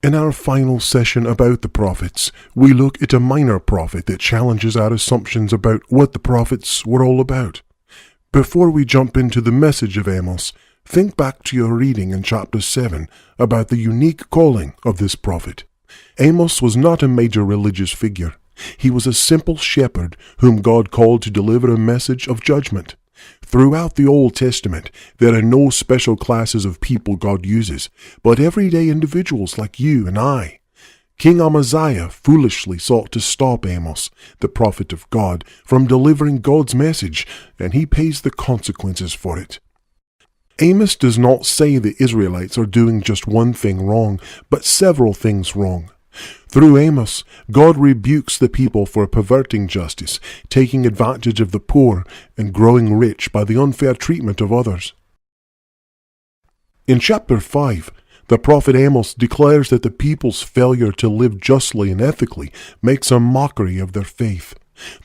In our final session about the prophets, we look at a minor prophet that challenges our assumptions about what the prophets were all about. Before we jump into the message of Amos, think back to your reading in chapter 7 about the unique calling of this prophet. Amos was not a major religious figure. He was a simple shepherd whom God called to deliver a message of judgment. Throughout the Old Testament, there are no special classes of people God uses, but everyday individuals like you and I. King Amaziah foolishly sought to stop Amos, the prophet of God, from delivering God's message, and he pays the consequences for it. Amos does not say the Israelites are doing just one thing wrong, but several things wrong. Through Amos, God rebukes the people for perverting justice, taking advantage of the poor, and growing rich by the unfair treatment of others. In chapter 5, the prophet Amos declares that the people's failure to live justly and ethically makes a mockery of their faith.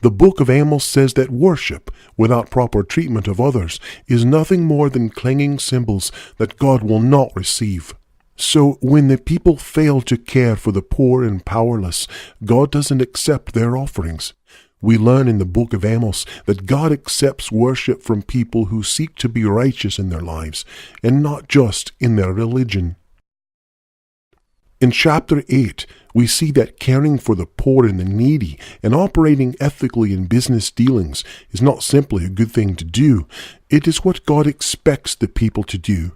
The book of Amos says that worship, without proper treatment of others, is nothing more than clanging cymbals that God will not receive. So when the people fail to care for the poor and powerless, God doesn't accept their offerings. We learn in the book of Amos that God accepts worship from people who seek to be righteous in their lives, and not just in their religion. In chapter 8, we see that caring for the poor and the needy and operating ethically in business dealings is not simply a good thing to do, it is what God expects the people to do.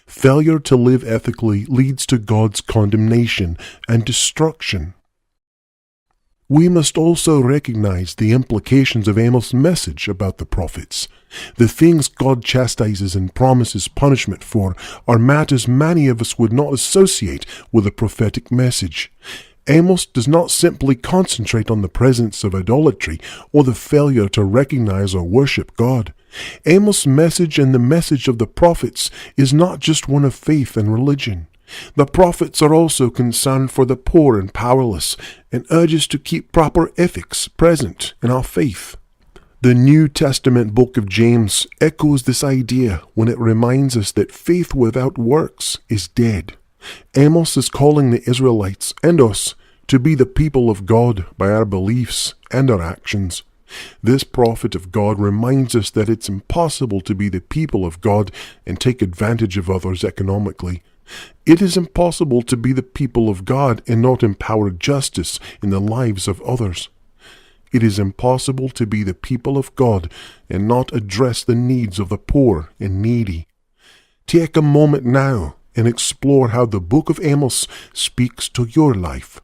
Failure to live ethically leads to God's condemnation and destruction. We must also recognize the implications of Amos' message about the prophets. The things God chastises and promises punishment for are matters many of us would not associate with a prophetic message. Amos does not simply concentrate on the presence of idolatry or the failure to recognize or worship God. Amos' message and the message of the prophets is not just one of faith and religion. The prophets are also concerned for the poor and powerless and urge us to keep proper ethics present in our faith. The New Testament book of James echoes this idea when it reminds us that faith without works is dead. Amos is calling the Israelites and us to be the people of God by our beliefs and our actions. This prophet of God reminds us that it's impossible to be the people of God and take advantage of others economically. It is impossible to be the people of God and not empower justice in the lives of others. It is impossible to be the people of God and not address the needs of the poor and needy. Take a moment now and explore how the book of Amos speaks to your life.